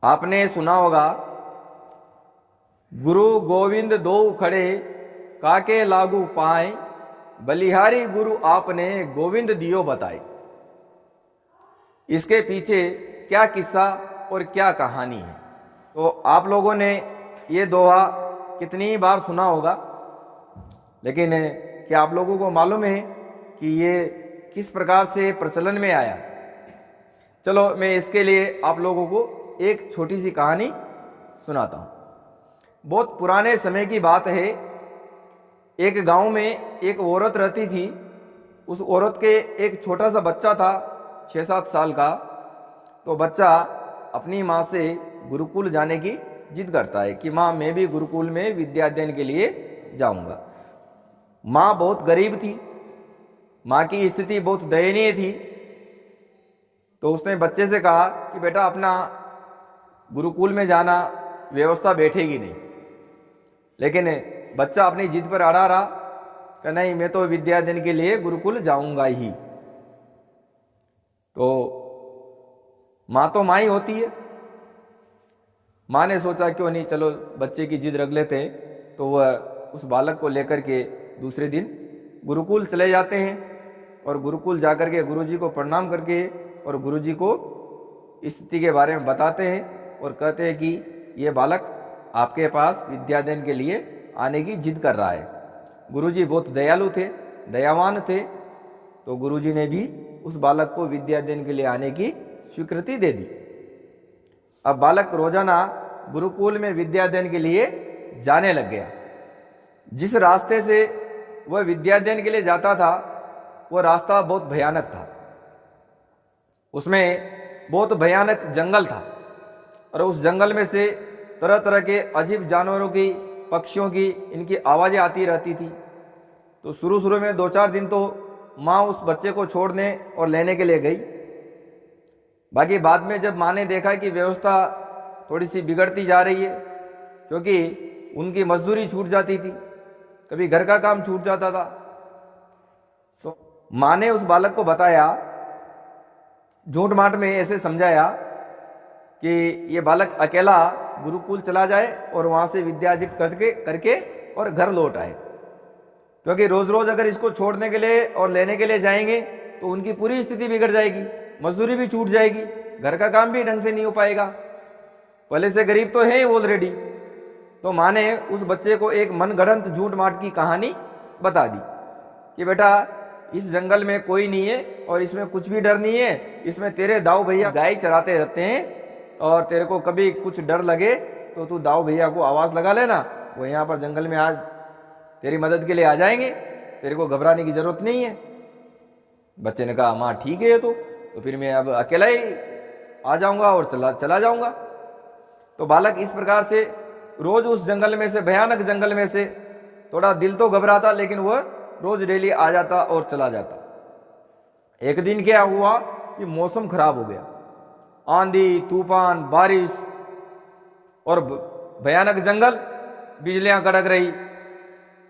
आपने सुना होगा, गुरु गोविंद दो खड़े काके लागू पाए, बलिहारी गुरु आपने गोविंद दियो बताए। इसके पीछे क्या किस्सा और क्या कहानी है, तो आप लोगों ने ये दोहा कितनी बार सुना होगा, लेकिन क्या आप लोगों को मालूम है कि ये किस प्रकार से प्रचलन में आया? चलो मैं इसके लिए आप लोगों को एक छोटी सी कहानी सुनाता हूँ। बहुत पुराने समय की बात है। एक गांव में एक औरत रहती थी। उस औरत के एक छोटा सा बच्चा था, 6-7 साल का। तो बच्चा अपनी माँ से गुरुकुल जाने की जिद करता है कि माँ मैं भी गुरुकुल में विद्या अध्ययन के लिए जाऊंगा। माँ बहुत गरीब थी, माँ की स्थिति बहुत दयनीय थी। तो उसने बच्चे से कहा कि बेटा अपना गुरुकुल में जाना व्यवस्था बैठेगी नहीं। लेकिन बच्चा अपनी जिद पर अड़ा रहा कि नहीं मैं तो विद्या अध्ययन के लिए गुरुकुल जाऊंगा ही। तो माँ तो माँ ही होती है। माँ ने सोचा क्यों नहीं, चलो बच्चे की जिद रख लेते हैं। तो वह उस बालक को लेकर के दूसरे दिन गुरुकुल चले जाते हैं और गुरुकुल जाकर के गुरुजी को प्रणाम करके और गुरुजी को स्थिति के बारे में बताते हैं और कहते हैं कि ये बालक आपके पास विद्या अध्ययन के लिए आने की जिद कर रहा है। गुरुजी बहुत दयालु थे, दयावान थे। तो गुरुजी ने भी उस बालक को विद्या अध्ययन के लिए आने की स्वीकृति दे दी। अब बालक रोजाना गुरुकुल में विद्या अध्ययन के लिए जाने लग गया। जिस रास्ते से वह विद्या अध्ययन के लिए जाता था वह रास्ता बहुत भयानक था। उसमें बहुत भयानक जंगल था और उस जंगल में से तरह तरह के अजीब जानवरों की, पक्षियों की, इनकी आवाज़ें आती रहती थी। तो शुरू में 2-4 दिन तो माँ उस बच्चे को छोड़ने और लेने के लिए गई। बाकी बाद में जब माँ ने देखा कि व्यवस्था थोड़ी सी बिगड़ती जा रही है, क्योंकि उनकी मजदूरी छूट जाती थी, कभी घर का काम छूट जाता था, तो माँ ने उस बालक को बताया, झूठ माट में ऐसे समझाया कि ये बालक अकेला गुरुकुल चला जाए और वहाँ से विद्या अर्जित करके और घर लौट आए। क्योंकि रोज रोज अगर इसको छोड़ने के लिए और लेने के लिए जाएंगे तो उनकी पूरी स्थिति बिगड़ जाएगी, मजदूरी भी छूट जाएगी, घर का काम भी ढंग से नहीं हो पाएगा। पहले से गरीब तो है ही ऑलरेडी। तो माँ ने उस बच्चे को एक मनगढ़ंत झूठ माट की कहानी बता दी कि बेटा इस जंगल में कोई नहीं है और इसमें कुछ भी डर नहीं है। इसमें तेरे दाऊ भैया गाय चराते रहते हैं और तेरे को कभी कुछ डर लगे तो तू दाऊ भैया को आवाज़ लगा लेना, वो यहाँ पर जंगल में आज तेरी मदद के लिए आ जाएंगे, तेरे को घबराने की जरूरत नहीं है। बच्चे ने कहा माँ ठीक है तो फिर मैं अब अकेला ही आ जाऊंगा और चला जाऊंगा। तो बालक इस प्रकार से रोज उस जंगल में से, भयानक जंगल में से, थोड़ा दिल तो घबराता लेकिन वह रोज डेली आ जाता और चला जाता। एक दिन क्या हुआ कि मौसम खराब हो गया, आंधी तूफान, बारिश और भयानक जंगल, बिजलियां कड़क रही।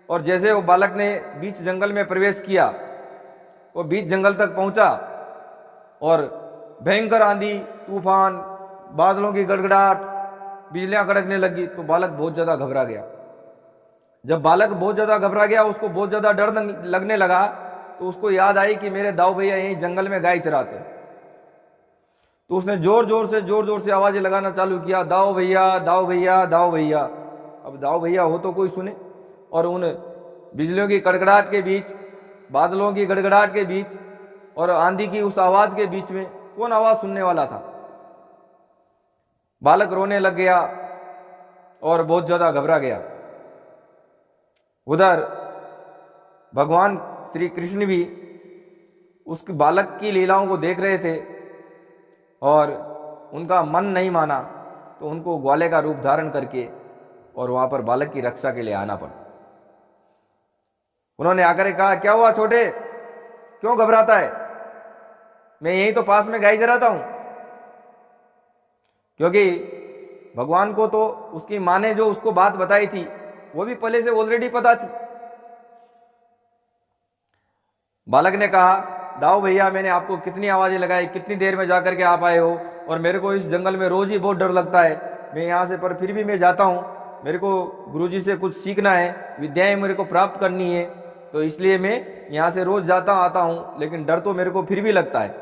और जैसे वो बालक ने बीच जंगल में प्रवेश किया, वो बीच जंगल तक पहुंचा और भयंकर आंधी तूफान, बादलों की गड़गड़ाहट, बिजलियां कड़कने लगी। तो बालक बहुत ज्यादा घबरा गया। जब बालक बहुत ज्यादा घबरा गया, उसको बहुत ज्यादा डर लगने लगा, तो उसको याद आई कि मेरे दाऊ भैया यहीं जंगल में गाय चराते। तो उसने जोर जोर से आवाजें लगाना चालू किया, दाऊ भैया दाऊ भैया दाऊ भैया। अब दाऊ भैया हो तो कोई सुने, और उन बिजलियों की कड़कड़ाहट के बीच, बादलों की गड़गड़ाहट के बीच और आंधी की उस आवाज के बीच में कौन आवाज सुनने वाला था? बालक रोने लग गया और बहुत ज्यादा घबरा गया। उधर भगवान श्री कृष्ण भी उस बालक की लीलाओं को देख रहे थे और उनका मन नहीं माना, तो उनको ग्वाले का रूप धारण करके और वहां पर बालक की रक्षा के लिए आना पड़ा। उन्होंने आकर कहा, क्या हुआ छोटे, क्यों घबराता है? मैं यहीं तो पास में गाय चराता हूं। क्योंकि भगवान को तो उसकी मां ने जो उसको बात बताई थी वो भी पहले से ऑलरेडी पता थी। बालक ने कहा दाऊ भैया मैंने आपको कितनी आवाज़ें लगाई, कितनी देर में जाकर के आप आए हो, और मेरे को इस जंगल में रोज़ ही बहुत डर लगता है, मैं यहाँ से पर फिर भी मैं जाता हूँ, मेरे को गुरुजी से कुछ सीखना है, विद्याएं मेरे को प्राप्त करनी है, तो इसलिए मैं यहाँ से रोज़ जाता आता हूँ, लेकिन डर तो मेरे को फिर भी लगता है।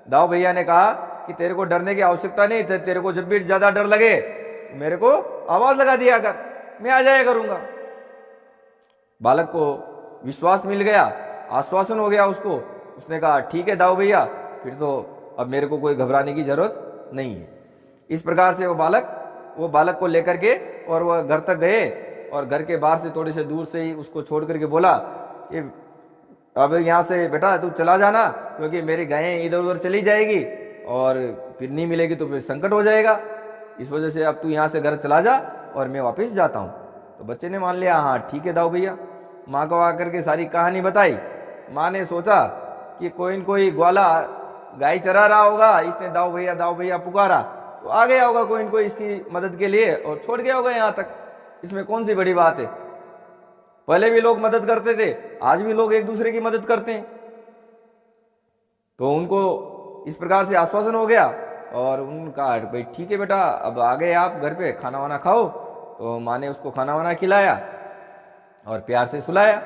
दाऊ भैया ने कहा कि तेरे को डरने की आवश्यकता नहीं, तेरे को जब भी ज़्यादा डर लगे मेरे को आवाज़ लगा दिया कर, मैं आ जाया करूँगा। बालक को विश्वास मिल गया, आश्वासन हो गया उसको। उसने कहा ठीक है दाऊ भैया, फिर तो अब मेरे को कोई घबराने की जरूरत नहीं है। इस प्रकार से वो बालक को लेकर के और वह घर तक गए, और घर के बाहर से थोड़े से दूर से ही उसको छोड़ करके बोला कि अब यहाँ से बेटा तू चला जाना, क्योंकि मेरी गायें इधर उधर चली जाएगी और फिर नहीं मिलेगी तो फिर संकट हो जाएगा, इस वजह से अब तू यहाँ से घर चला जा और मैं वापस जाता हूँ। तो बच्चे ने मान लिया, हाँ ठीक है दाऊ भैया। माँ को आकर के सारी कहानी बताई। माँ ने सोचा कि कोई न कोई ग्वाला गाय चरा रहा होगा, इसने दाऊ भैया पुकारा तो आ गया होगा कोई न कोई इसकी मदद के लिए और छोड़ गया होगा यहाँ तक, इसमें कौन सी बड़ी बात है। पहले भी लोग मदद करते थे, आज भी लोग एक दूसरे की मदद करते हैं। तो उनको इस प्रकार से आश्वासन हो गया और उनका भाई ठीक है बेटा, अब आ गए आप घर पे, खाना वाना खाओ। तो माँ ने उसको खाना वाना खिलाया और प्यार से सुलाया।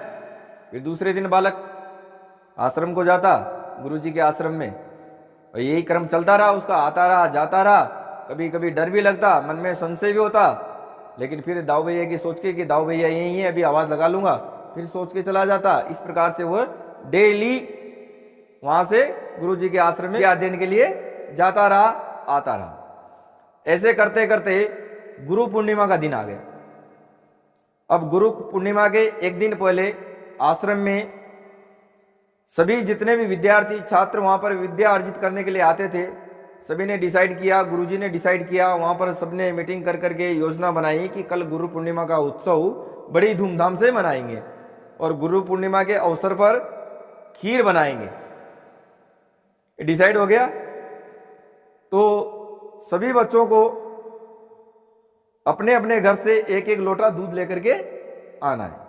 फिर दूसरे दिन बालक आश्रम को जाता, गुरुजी के आश्रम में, और यही क्रम चलता रहा उसका, आता रहा जाता रहा। कभी कभी डर भी लगता, मन में संशय भी होता, लेकिन फिर दाऊ भैया की सोच के कि दाऊ भैया यही है, अभी आवाज़ लगा लूंगा, फिर सोच के चला जाता। इस प्रकार से वह डेली वहां से गुरुजी के आश्रम में अध्ययन के लिए जाता रहा, आता रहा। ऐसे करते करते गुरु पूर्णिमा का दिन आ गया। अब गुरु पूर्णिमा के एक दिन पहले आश्रम में सभी जितने भी विद्यार्थी छात्र वहां पर विद्या अर्जित करने के लिए आते थे, सभी ने डिसाइड किया, गुरुजी ने डिसाइड किया, वहां पर सबने मीटिंग कर करके योजना बनाई कि कल गुरु पूर्णिमा का उत्सव बड़ी धूमधाम से मनाएंगे और गुरु पूर्णिमा के अवसर पर खीर बनाएंगे। डिसाइड हो गया। तो सभी बच्चों को अपने अपने घर से एक एक लोटा दूध लेकर के आना है।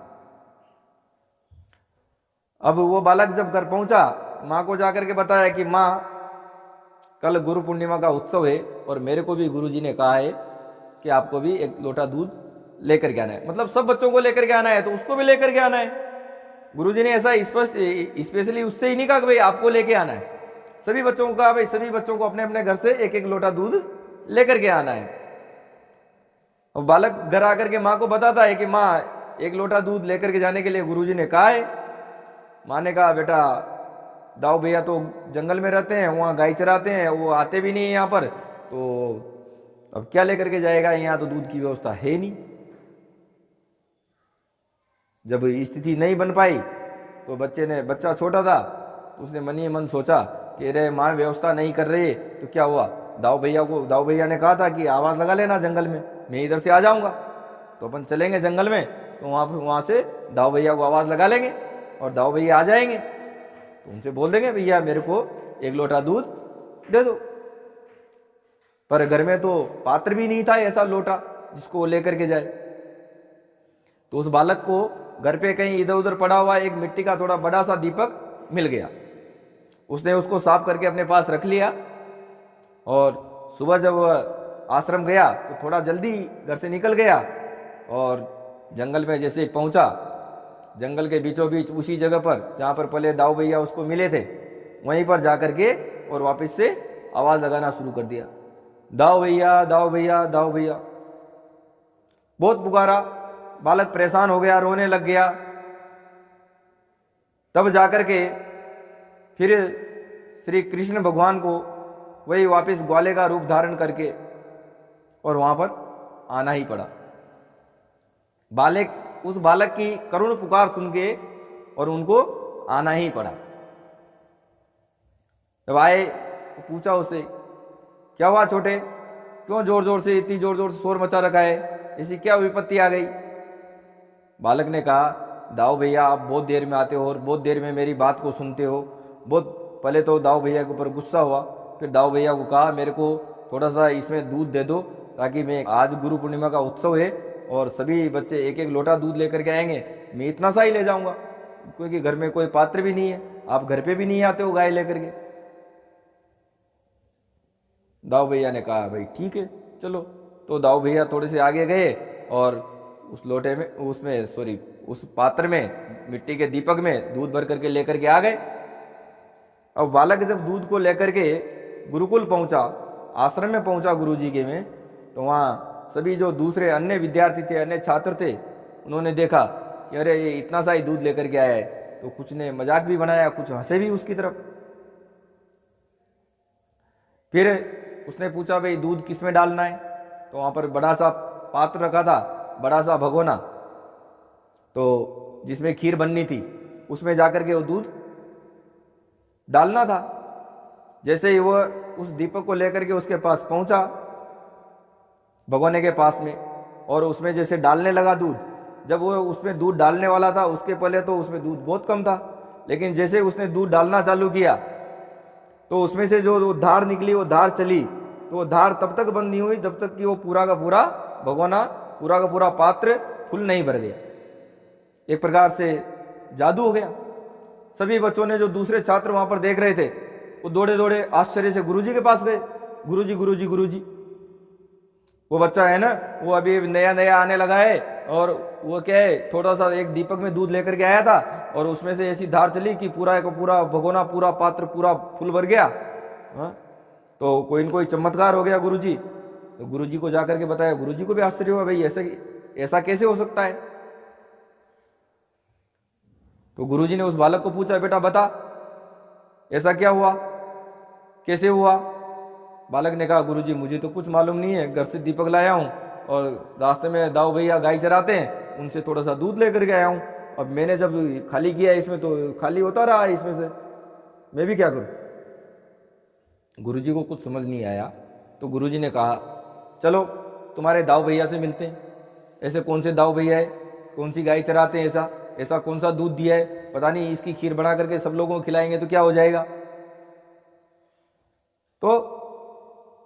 अब वो बालक जब घर पहुंचा, माँ को जाकर के बताया कि माँ कल गुरु पूर्णिमा का उत्सव है और मेरे को भी गुरुजी ने कहा है कि आपको भी एक लोटा दूध लेकर के आना है, मतलब सब बच्चों को लेकर के आना है, तो उसको भी लेकर के आना है। गुरुजी ने ऐसा स्पष्ट स्पेशली उससे ही नहीं कहा कि भाई आपको लेके आना है, सभी बच्चों को कहा भाई सभी बच्चों को अपने अपने घर से एक एक लोटा दूध लेकर के आना है। और बालक घर आकर के माँ को बताता है कि माँ एक लोटा दूध लेकर के जाने के लिए गुरुजी ने कहा है। माँ ने कहा बेटा दाऊ भैया तो जंगल में रहते हैं, वहाँ गाय चराते हैं, वो आते भी नहीं है यहाँ पर, तो अब क्या लेकर के जाएगा, यहाँ तो दूध की व्यवस्था है नहीं। जब स्थिति नहीं बन पाई तो बच्चा छोटा था, तो उसने मन ही मन सोचा कि अरे माँ व्यवस्था नहीं कर रही है तो क्या हुआ, दाऊ भैया ने कहा था कि आवाज़ लगा लेना जंगल में, मैं इधर से आ जाऊँगा, तो अपन चलेंगे जंगल में, तो वहाँ से दाऊ भैया को आवाज़ लगा लेंगे और दाऊ भैया आ जाएंगे, तो उनसे बोल देंगे भैया मेरे को एक लोटा दूध दे दो। पर घर में तो पात्र भी नहीं था ऐसा लोटा जिसको वो लेकर के जाए। तो उस बालक को घर पे कहीं इधर उधर पड़ा हुआ एक मिट्टी का थोड़ा बड़ा सा दीपक मिल गया। उसने उसको साफ करके अपने पास रख लिया और सुबह जब आश्रम गया तो थोड़ा जल्दी घर से निकल गया और जंगल में जैसे पहुंचा, जंगल के बीचों बीच उसी जगह पर जहाँ पर पहले दाऊ भैया उसको मिले थे वहीं पर जाकर के और वापस से आवाज़ लगाना शुरू कर दिया, दाऊ भैया दाऊ भैया दाऊ भैया। बहुत पुकारा, बालक परेशान हो गया, रोने लग गया। तब जाकर के फिर श्री कृष्ण भगवान को वही वापस ग्वाले का रूप धारण करके और वहां पर आना ही पड़ा। उस बालक की करुण पुकार सुन के और उनको आना ही पड़ा। जब आए तो पूछा उससे, क्या हुआ छोटे, क्यों इतनी जोर जोर से शोर मचा रखा है, ऐसी क्या विपत्ति आ गई। बालक ने कहा, दाऊ भैया आप बहुत देर में आते हो और बहुत देर में मेरी बात को सुनते हो। बहुत पहले तो दाऊ भैया के ऊपर गुस्सा हुआ, फिर दाऊ भैया को कहा मेरे को थोड़ा सा इसमें दूध दे दो, ताकि मैं, आज गुरु पूर्णिमा का उत्सव है और सभी बच्चे एक एक लोटा दूध लेकर के आएंगे, मैं इतना सा ही ले जाऊंगा क्योंकि घर में कोई पात्र भी नहीं है, आप घर पे भी नहीं आते हो गाय लेकर के। दाऊ भैया ने कहा भाई ठीक है चलो। तो दाऊ भैया थोड़े से आगे गए और उस लोटे में उस पात्र में, मिट्टी के दीपक में दूध भर करके लेकर के आ गए। अब बालक जब दूध को लेकर के गुरुकुल पहुंचा, आश्रम में पहुंचा गुरुजी के में, तो वहाँ सभी जो दूसरे अन्य विद्यार्थी थे, अन्य छात्र थे, उन्होंने देखा कि अरे ये इतना सा ही दूध लेकर के आया है। तो कुछ ने मजाक भी बनाया, कुछ हंसे भी उसकी तरफ। फिर उसने पूछा भाई दूध किस में डालना है। तो वहाँ पर बड़ा सा पात्र रखा था, बड़ा सा भगोना, तो जिसमें खीर बननी थी, उसमें जाकर के वो दूध डालना था। जैसे ही वह उस दीपक को लेकर के उसके पास पहुंचा, भगोने के पास में, और उसमें जैसे डालने लगा दूध, जब वो उसमें दूध डालने वाला था, उसके पहले तो उसमें दूध बहुत कम था, लेकिन जैसे उसने दूध डालना चालू किया तो उसमें से जो धार निकली, वो धार चली, तो वो धार तब तक बंद नहीं हुई जब तक कि वो पूरा का पूरा भगोना, पूरा का पूरा पात्र फुल नहीं भर गया। एक प्रकार से जादू हो गया। सभी बच्चों ने, जो दूसरे छात्र वहां पर देख रहे थे, वो दौड़े दौड़े आश्चर्य से गुरुजी के पास गए। गुरुजी गुरुजी गुरुजी, वो बच्चा है ना, वो अभी नया नया आने लगा है, और वो क्या है, थोड़ा सा एक दीपक में दूध लेकर के आया था, और उसमें से ऐसी धार चली कि पूरा का पूरा भगोना, पूरा पात्र पूरा फुल भर गया। तो कोई न कोई चमत्कार हो गया गुरुजी। तो गुरुजी को जाकर के बताया, गुरुजी को भी आश्चर्य हुआ, भाई ऐसा कैसे हो सकता है। तो गुरुजी ने उस बालक को पूछा, बेटा बता ऐसा क्या हुआ, कैसे हुआ। बालक ने कहा, गुरुजी मुझे तो कुछ मालूम नहीं है, घर से दीपक लाया हूँ, और रास्ते में दाऊ भैया गाय चराते हैं, उनसे थोड़ा सा दूध लेकर के आया हूँ। अब मैंने जब खाली किया इसमें, तो खाली होता रहा है इसमें से, मैं भी क्या करूँ। गुरुजी को कुछ समझ नहीं आया। तो गुरुजी ने कहा, चलो तुम्हारे दाऊ भैया से मिलते हैं। ऐसे कौन से दाऊ भैया है, कौन सी गाय चराते हैं, ऐसा कौन सा दूध दिया है, पता नहीं, इसकी खीर बना करके सब लोगों को खिलाएंगे तो क्या हो जाएगा। तो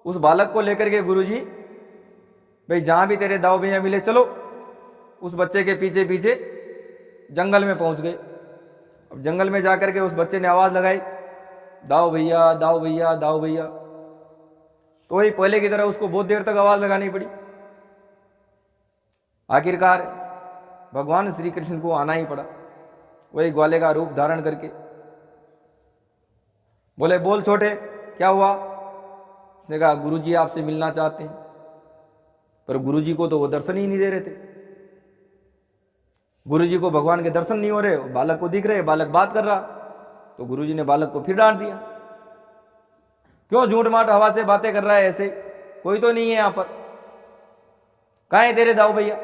उस बालक को लेकर के गुरुजी, भाई जहां भी तेरे दाऊ भैया मिले, चलो, उस बच्चे के पीछे पीछे जंगल में पहुंच गए। अब जंगल में जाकर के उस बच्चे ने आवाज लगाई, दाऊ भैया दाऊ भैया दाऊ भैया। तो वही पहले की तरह उसको बहुत देर तक आवाज लगानी पड़ी। आखिरकार भगवान श्री कृष्ण को आना ही पड़ा, वही ग्वाले का रूप धारण करके। बोले, बोल छोटे, क्या हुआ। उसने कहा, गुरुजी आपसे मिलना चाहते हैं। पर गुरुजी को तो वो दर्शन ही नहीं दे रहे थे। गुरुजी को भगवान के दर्शन नहीं हो रहे, बालक को दिख रहे, बालक बात कर रहा। तो गुरुजी ने बालक को फिर डांट दिया, क्यों झूठ माठ हवा से बातें कर रहा है, ऐसे कोई तो नहीं है यहां पर, कहां है तेरे दाऊ भैया।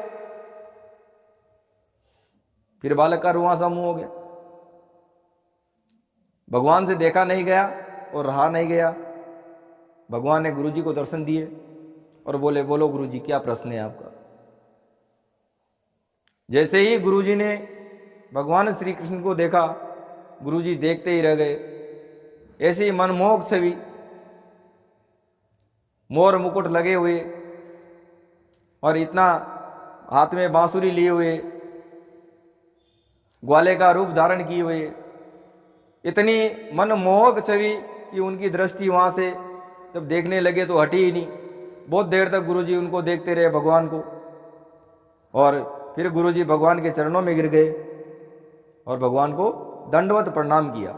फिर बालक का रुआं सा मुंह हो गया। भगवान से देखा नहीं गया और रहा नहीं गया। भगवान ने गुरुजी को दर्शन दिए और बोले, बोलो गुरुजी क्या प्रश्न है आपका। जैसे ही गुरुजी ने भगवान श्री कृष्ण को देखा, गुरुजी देखते ही रह गए। ऐसी मनमोहक छवि, मोर मुकुट लगे हुए और इतना हाथ में बांसुरी लिए हुए, ग्वाले का रूप धारण किए हुए, इतनी मनमोहक छवि कि उनकी दृष्टि वहां से जब देखने लगे तो हटी ही नहीं। बहुत देर तक गुरुजी उनको देखते रहे, भगवान को। और फिर गुरुजी भगवान के चरणों में गिर गए और भगवान को दंडवत प्रणाम किया।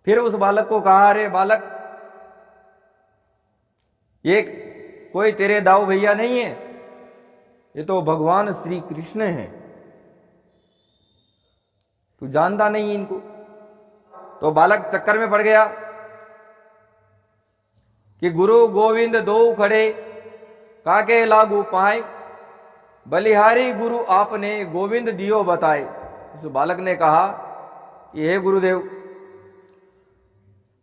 फिर उस बालक को कहा, अरे बालक, ये कोई तेरे दाऊ भैया नहीं है, ये तो भगवान श्री कृष्ण है, तू जानता नहीं इनको। तो बालक चक्कर में पड़ गया कि गुरु गोविंद दो खड़े, काके लागू पाए, बलिहारी गुरु आपने गोविंद दियो बताए। उस बालक ने कहा कि हे गुरुदेव,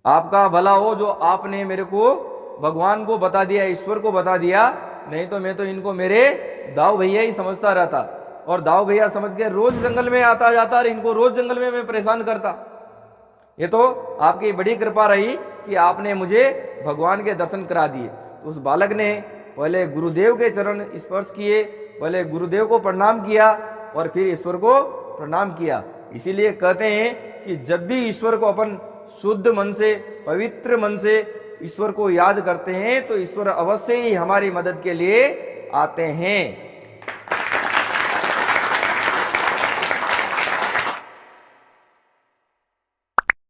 आपका भला हो जो आपने मेरे को भगवान को बता दिया, ईश्वर को बता दिया, नहीं तो मैं तो इनको मेरे दाऊ भैया ही समझता रहता, और दाऊ भैया समझ के रोज जंगल में आता जाता और इनको रोज जंगल में मैं परेशान करता। ये तो आपकी बड़ी कृपा रही कि आपने मुझे भगवान के दर्शन करा दिए। तो उस बालक ने पहले गुरुदेव के चरण स्पर्श किए, पहले गुरुदेव को प्रणाम किया और फिर ईश्वर को प्रणाम किया। इसीलिए कहते हैं कि जब भी ईश्वर को अपन शुद्ध मन से, पवित्र मन से ईश्वर को याद करते हैं तो ईश्वर अवश्य ही हमारी मदद के लिए आते हैं।